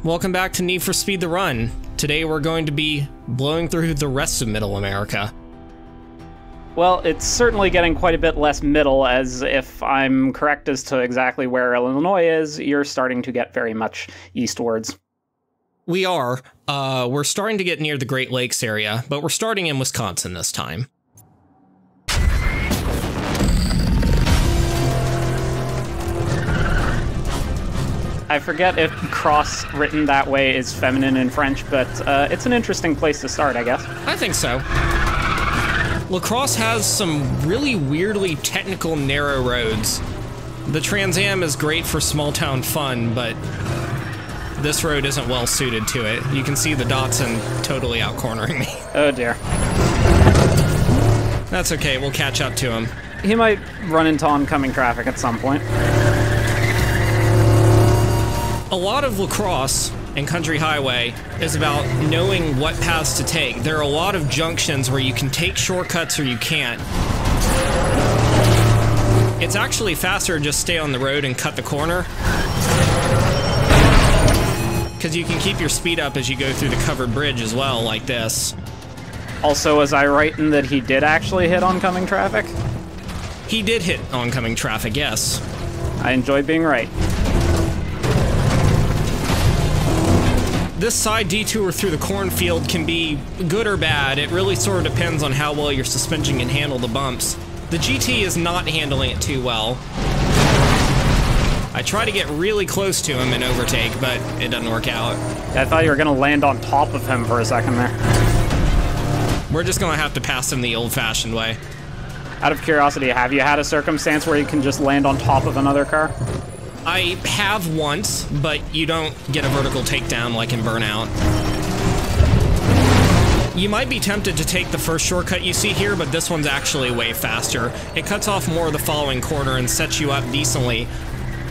Welcome back to Need for Speed The Run. Today we're going to be blowing through the rest of Middle America. Well, it's certainly getting quite a bit less middle, as if I'm correct as to exactly where Illinois is, you're starting to get very much eastwards. We are. We're starting to get near the Great Lakes area, but we're starting in Wisconsin this time. I forget if cross written that way is feminine in French, but it's an interesting place to start, I guess. I think so. La Crosse has some really weirdly technical narrow roads. The Trans Am is great for small town fun, but this road isn't well suited to it. You can see the Datsun totally out-cornering me. Oh dear. That's okay, we'll catch up to him. He might run into oncoming traffic at some point. A lot of La Crosse and Country Highway is about knowing what paths to take. There are a lot of junctions where you can take shortcuts or you can't. It's actually faster to just stay on the road and cut the corner, because you can keep your speed up as you go through the covered bridge as well, like this. Also, was I right in that he did actually hit oncoming traffic? He did hit oncoming traffic, yes. I enjoy being right. This side detour through the cornfield can be good or bad. It really sort of depends on how well your suspension can handle the bumps. The GT is not handling it too well. I try to get really close to him and overtake, but it doesn't work out. I thought you were going to land on top of him for a second there. We're just going to have to pass him the old-fashioned way. Out of curiosity, have you had a circumstance where you can just land on top of another car? I have once, but you don't get a vertical takedown like in Burnout. You might be tempted to take the first shortcut you see here, but this one's actually way faster. It cuts off more of the following corner and sets you up decently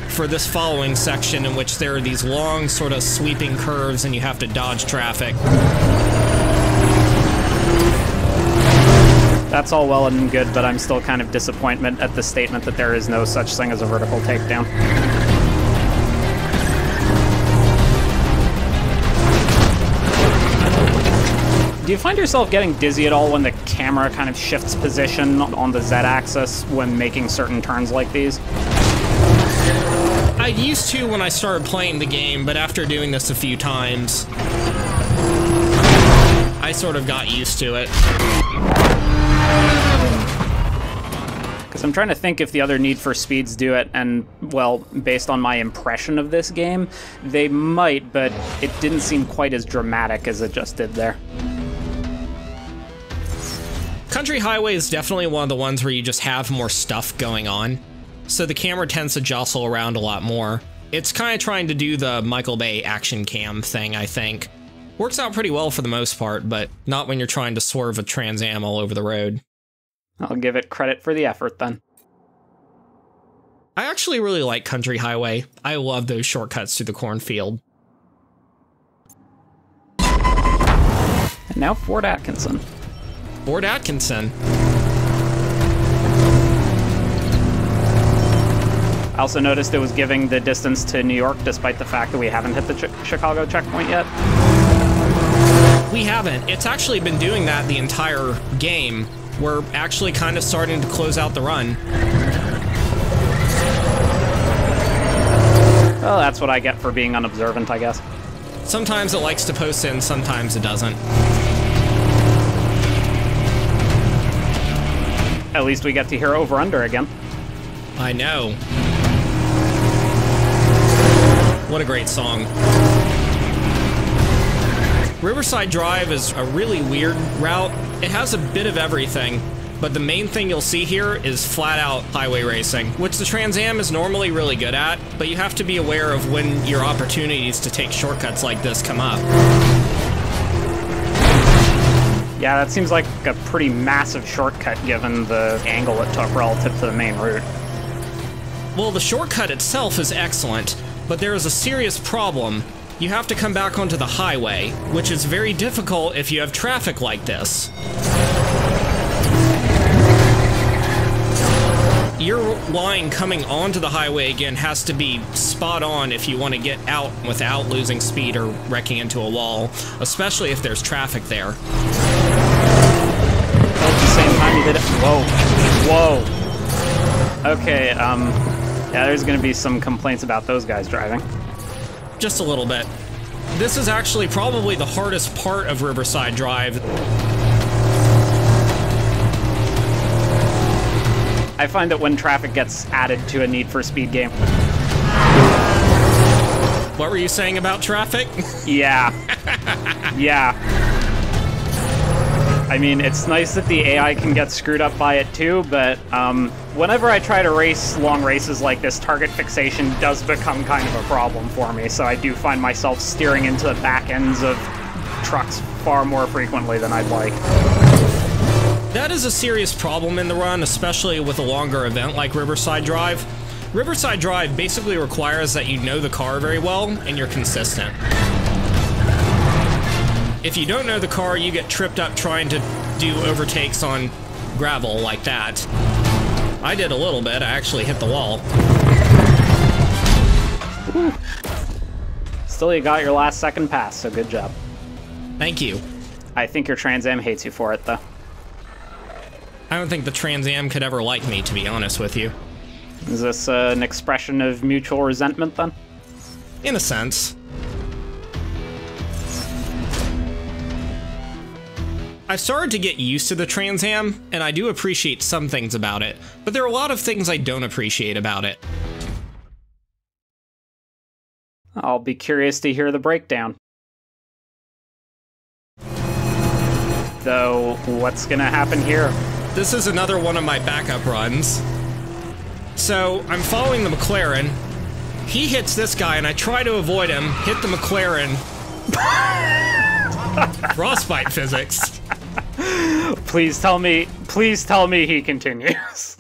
for this following section, in which there are these long, sort of sweeping curves and you have to dodge traffic. That's all well and good, but I'm still kind of disappointed at the statement that there is no such thing as a vertical takedown. Do you find yourself getting dizzy at all when the camera kind of shifts position on the Z-axis when making certain turns like these? I used to when I started playing the game, but after doing this a few times, I sort of got used to it. Because I'm trying to think if the other Need for Speeds do it, and, well, based on my impression of this game, they might, but it didn't seem quite as dramatic as it just did there. Country Highway is definitely one of the ones where you just have more stuff going on, so the camera tends to jostle around a lot more. It's kind of trying to do the Michael Bay action cam thing, I think. Works out pretty well for the most part, but not when you're trying to swerve a Trans Am all over the road. I'll give it credit for the effort, then. I actually really like Country Highway. I love those shortcuts through the cornfield. And now Fort Atkinson. Fort Atkinson. I also noticed it was giving the distance to New York, despite the fact that we haven't hit the Chicago checkpoint yet. We haven't. It's actually been doing that the entire game. We're actually kind of starting to close out the run. Well, that's what I get for being unobservant, I guess. Sometimes it likes to post in, sometimes it doesn't. At least we get to hear Over Under again. I know. What a great song. Riverside Drive is a really weird route. It has a bit of everything, but the main thing you'll see here is flat-out highway racing, which the Trans Am is normally really good at, but you have to be aware of when your opportunities to take shortcuts like this come up. Yeah, that seems like a pretty massive shortcut given the angle it took relative to the main route. Well, the shortcut itself is excellent, but there is a serious problem. You have to come back onto the highway, which is very difficult if you have traffic like this. your line coming onto the highway again has to be spot on if you want to get out without losing speed or wrecking into a wall, especially if there's traffic there. At the same time you did it. Whoa. Okay, yeah, there's gonna be some complaints about those guys driving. Just a little bit. This is actually probably the hardest part of Riverside Drive. I find that when traffic gets added to a Need for Speed game... What were you saying about traffic? Yeah. Yeah. I mean, it's nice that the AI can get screwed up by it too, but whenever I try to race long races like this, target fixation does become kind of a problem for me, so I do find myself steering into the back ends of trucks far more frequently than I'd like. That is a serious problem in the run, especially with a longer event like Riverside Drive. Riverside Drive basically requires that you know the car very well and you're consistent. If you don't know the car, you get tripped up trying to do overtakes on gravel like that. I did a little bit, I actually hit the wall. Ooh. Still, you got your last second pass, so good job. Thank you. I think your Trans Am hates you for it, though. I don't think the Trans Am could ever like me, to be honest with you. Is this an expression of mutual resentment, then? In a sense. I've started to get used to the Trans Am, and I do appreciate some things about it, but there are a lot of things I don't appreciate about it. I'll be curious to hear the breakdown. Though, what's gonna happen here? This is another one of my backup runs. So, I'm following the McLaren. He hits this guy, and I try to avoid him, hit the McLaren. Frostbite physics. Please tell me he continues.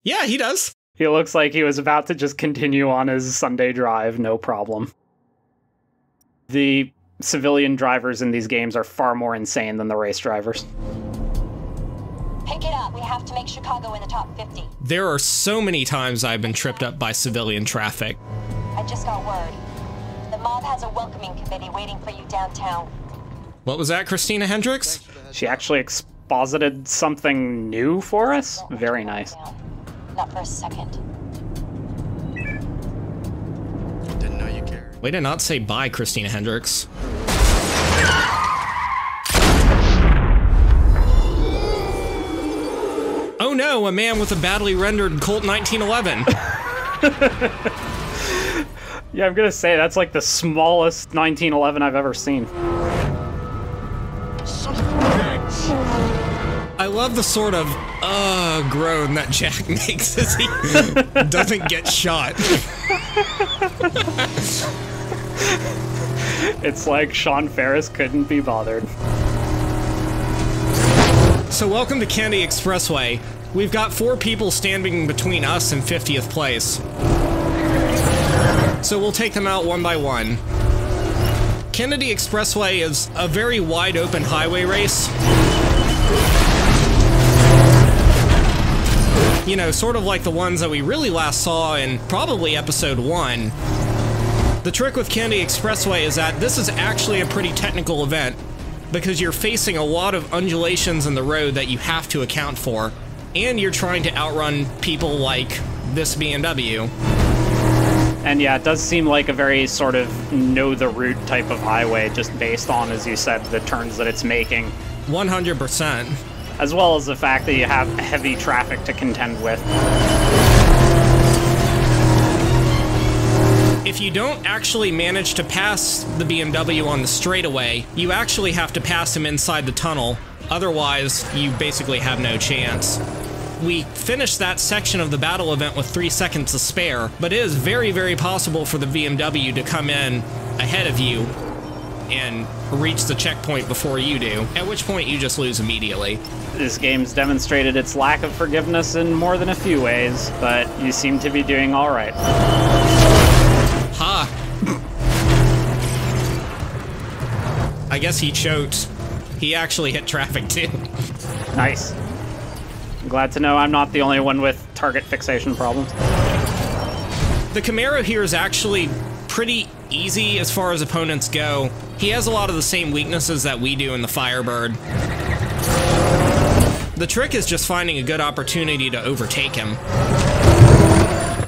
Yeah, he does. He looks like he was about to just continue on his Sunday drive, no problem. The civilian drivers in these games are far more insane than the race drivers. Pick it up. We have to make Chicago in the top 50. There are so many times I've been tripped up by civilian traffic. I just got word. The mob has a welcoming committee waiting for you downtown. What was that, Christina Hendricks? She actually exposited something new for us? Very nice. Not for a second. Didn't know you cared. Way to not say bye, Christina Hendricks. Oh no, a man with a badly rendered Colt 1911. Yeah, I'm gonna say, that's like the smallest 1911 I've ever seen. I love the sort of, groan that Jack makes as he doesn't get shot. It's like Sean Ferris couldn't be bothered. So welcome to Kennedy Expressway. We've got 4 people standing between us and 50th place. So we'll take them out one by one. Kennedy Expressway is a very wide open highway race. You know, sort of like the ones that we really last saw in probably episode 1. The trick with Kennedy Expressway is that this is actually a pretty technical event because you're facing a lot of undulations in the road that you have to account for, and you're trying to outrun people like this BMW. And yeah, it does seem like a very sort of know-the-route type of highway, just based on, as you said, the turns that it's making. 100%. As well as the fact that you have heavy traffic to contend with. If you don't actually manage to pass the BMW on the straightaway, you actually have to pass him inside the tunnel. Otherwise, you basically have no chance. We finished that section of the battle event with 3 seconds to spare, but it is very, very possible for the BMW to come in ahead of you and reach the checkpoint before you do, at which point you just lose immediately. This game's demonstrated its lack of forgiveness in more than a few ways, but you seem to be doing all right. Ha! I guess he choked. He actually hit traffic too. Nice. I'm glad to know I'm not the only one with target fixation problems. The Camaro here is actually pretty easy as far as opponents go. He has a lot of the same weaknesses that we do in the Firebird. The trick is just finding a good opportunity to overtake him.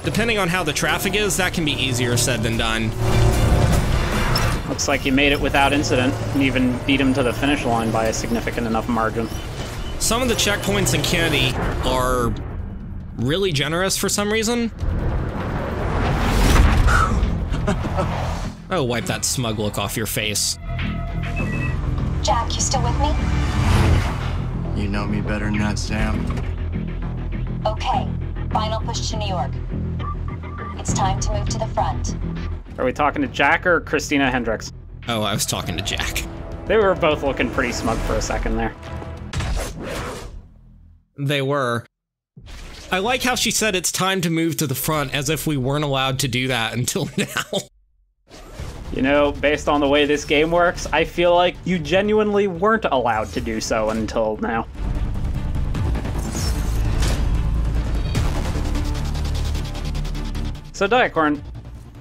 Depending on how the traffic is, that can be easier said than done. Looks like you made it without incident and even beat him to the finish line by a significant enough margin. Some of the checkpoints in Kennedy are really generous for some reason. Oh, wipe that smug look off your face. Jack, you still with me? You know me better than that, Sam. Okay, final push to New York. It's time to move to the front. Are we talking to Jack or Christina Hendricks? Oh, I was talking to Jack. They were both looking pretty smug for a second there. They were. I like how she said it's time to move to the front, as if we weren't allowed to do that until now. You know, based on the way this game works, I feel like you genuinely weren't allowed to do so until now. So, Diacorn,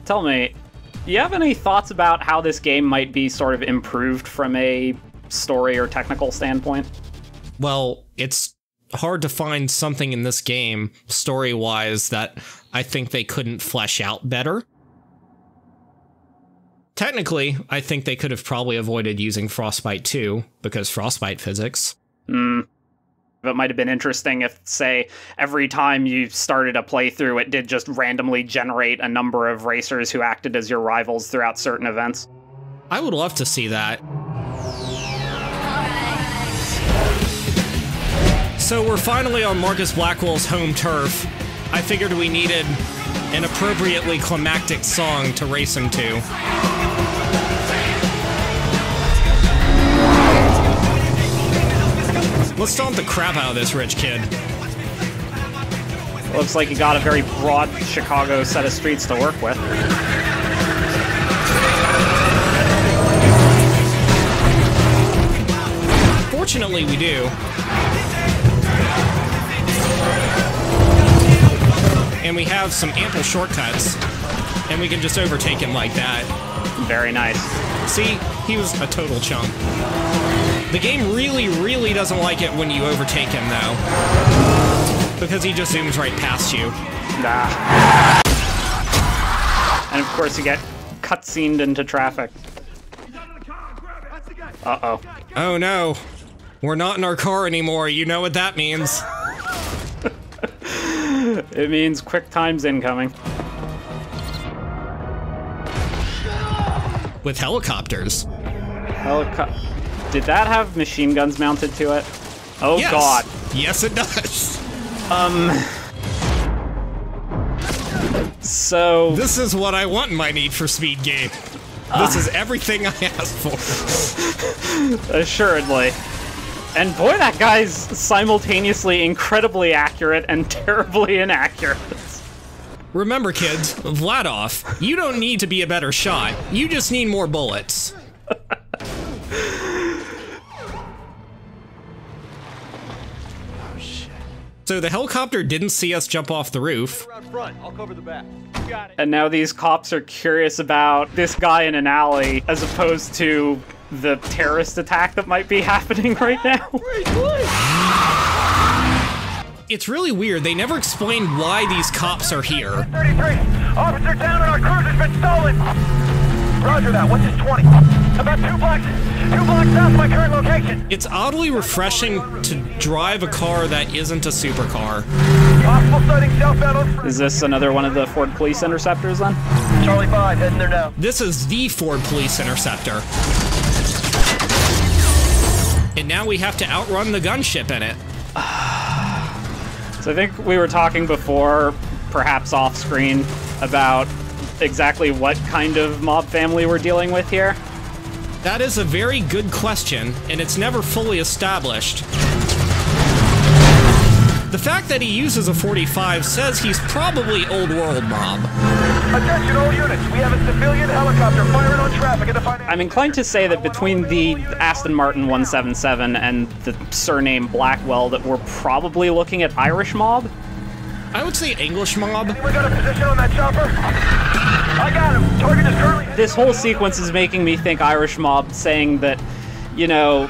tell me, do you have any thoughts about how this game might be sort of improved from a story or technical standpoint? Well, it's hard to find something in this game, story-wise, that I think they couldn't flesh out better. Technically, I think they could have probably avoided using Frostbite 2, because Frostbite physics. It might have been interesting if, say, every time you started a playthrough, it did just randomly generate a number of racers who acted as your rivals throughout certain events. I would love to see that. So we're finally on Marcus Blackwell's home turf. I figured we needed an appropriately climactic song to race him to. Let's stomp the crap out of this rich kid. Looks like you got a very broad Chicago set of streets to work with. Fortunately, we do. And we have some ample shortcuts, and we can just overtake him like that. Very nice. See, he was a total chump. The game really, really doesn't like it when you overtake him, though. Because he just zooms right past you. Nah. And of course you get cutscened into traffic. Uh-oh. Oh no. We're not in our car anymore, you know what that means. It means quick times incoming. With helicopters. Did that have machine guns mounted to it? Oh yes. God. Yes, it does. So... This is what I want in my Need for Speed game. This is everything I asked for. Assuredly. And boy, that guy's simultaneously incredibly accurate and terribly inaccurate. Remember, kids, Vladov, you don't need to be a better shot. You just need more bullets. So the helicopter didn't see us jump off the roof. I'll cover the back. Got it. And now these cops are curious about this guy in an alley as opposed to the terrorist attack that might be happening right now. It's really weird. They never explained why these cops are here. 33. Officer down and our cruiser's been stolen. Roger that. What's his 20? About 2 blocks south of my current location. It's oddly refreshing to drive a car that isn't a supercar. Possible sighting southbound on Is this another one of the Ford Police Interceptors then? Charlie 5 heading there now. This is the Ford Police Interceptor. And now we have to outrun the gunship in it. So I think we were talking before, perhaps off-screen, about exactly what kind of mob family we're dealing with here. That is a very good question, and it's never fully established. The fact that he uses a 45 says he's probably old world mob. Attention all units, we have a civilian helicopter firing on traffic in the financial... I'm inclined to say that between the Aston Martin 177 and the surname Blackwell that we're probably looking at Irish mob. I would say English mob. Anyone got a position on that chopper? I got him. Target is currently... This whole sequence is making me think Irish Mob, saying that, you know,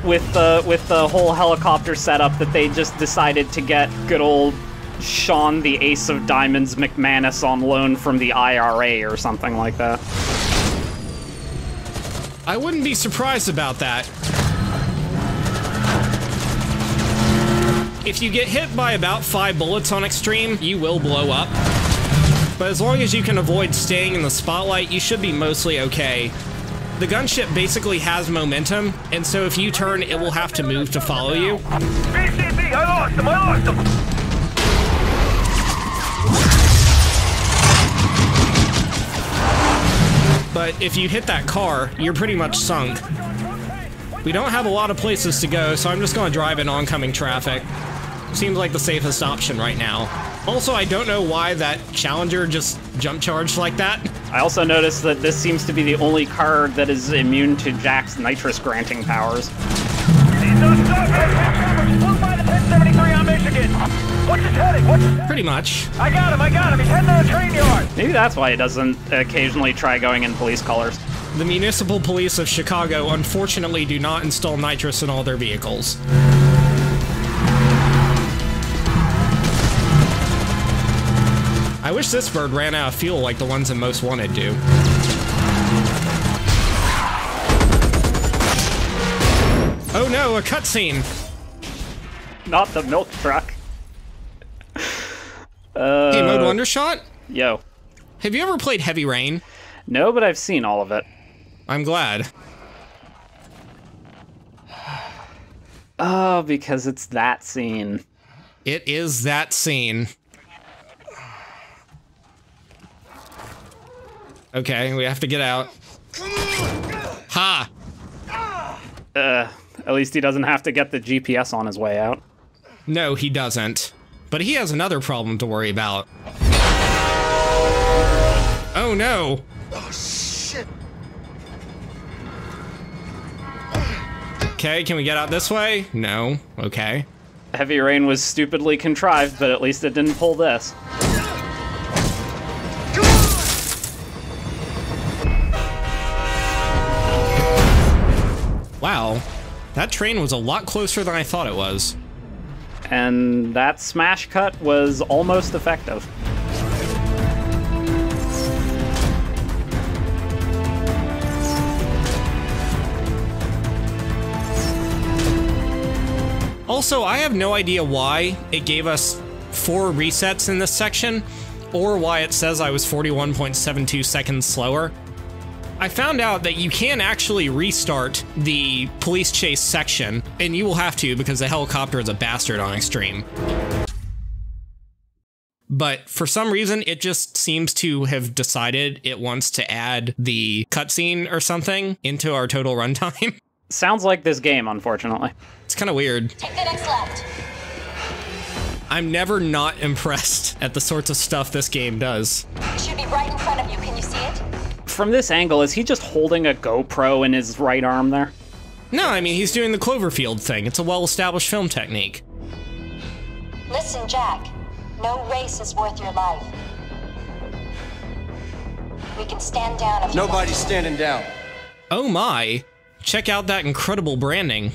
with the whole helicopter setup, that they just decided to get good old Sean the Ace of Diamonds McManus on loan from the IRA or something like that. I wouldn't be surprised about that. If you get hit by about 5 bullets on extreme, you will blow up. But as long as you can avoid staying in the spotlight, you should be mostly okay. The gunship basically has momentum, and so if you turn, it will have to move to follow you. BCB, I lost him. But if you hit that car, you're pretty much sunk. We don't have a lot of places to go, so I'm just going to drive in oncoming traffic. Seems like the safest option right now. Also, I don't know why that Challenger just jump charged like that. I also noticed that this seems to be the only car that is immune to Jack's nitrous granting powers. He's no stop. Flew by the 1073 on Michigan. What's his heading? Pretty much. I got him. He's heading to the train yard. Maybe that's why he doesn't occasionally try going in police colors. The municipal police of Chicago unfortunately do not install nitrous in all their vehicles. I wish this bird ran out of fuel like the ones in Most Wanted do. Oh no, a cutscene! Not the milk truck. Hey, Mode Wondershot? Yo. Have you ever played Heavy Rain? No, but I've seen all of it. I'm glad. Oh, because it's that scene. It is that scene. Okay, we have to get out. Ha! At least he doesn't have to get the GPS on his way out. No, he doesn't. But he has another problem to worry about. Oh no! Oh, shit. Okay, can we get out this way? No. Okay. Heavy Rain was stupidly contrived, but at least it didn't pull this. Wow. That train was a lot closer than I thought it was. And that smash cut was almost effective. Also, I have no idea why it gave us 4 resets in this section, or why it says I was 41.72 seconds slower. I found out that you can actually restart the police chase section, and you will have to because the helicopter is a bastard on extreme. But for some reason, it just seems to have decided it wants to add the cutscene or something into our total runtime. Sounds like this game, unfortunately. It's kind of weird. Take the next left. I'm never not impressed at the sorts of stuff this game does. It should be right in front of you. Can you see it? From this angle, is he just holding a GoPro in his right arm there? No, I mean, he's doing the Cloverfield thing. It's a well-established film technique. Listen, Jack. No race is worth your life. We can stand down if you Nobody's standing down. Oh my. Check out that incredible branding.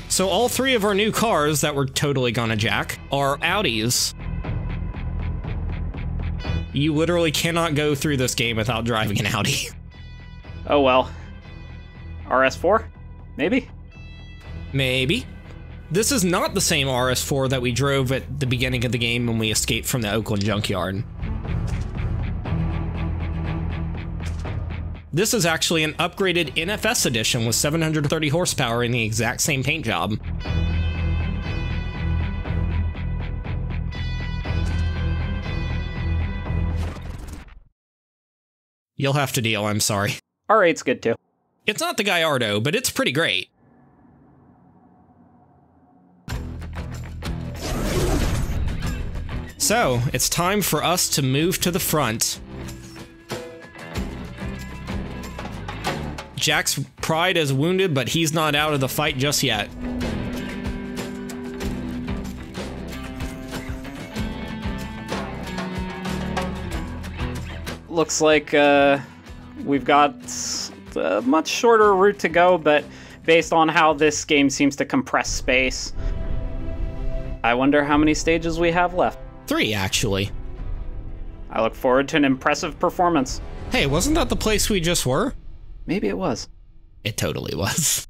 So all 3 of our new cars that we're totally gonna jack are Audis. You literally cannot go through this game without driving an Audi. Oh well. RS4? Maybe? Maybe. This is not the same RS4 that we drove at the beginning of the game when we escaped from the Oakland junkyard. This is actually an upgraded NFS edition with 730 horsepower and the exact same paint job. You'll have to deal, I'm sorry. R8's good too. It's not the Gallardo, but it's pretty great. So, it's time for us to move to the front. Jack's pride is wounded, but he's not out of the fight just yet. looks like we've got a much shorter route to go, but based on how this game seems to compress space, I wonder how many stages we have left. 3, actually. I look forward to an impressive performance. Hey, wasn't that the place we just were? Maybe it was. It totally was.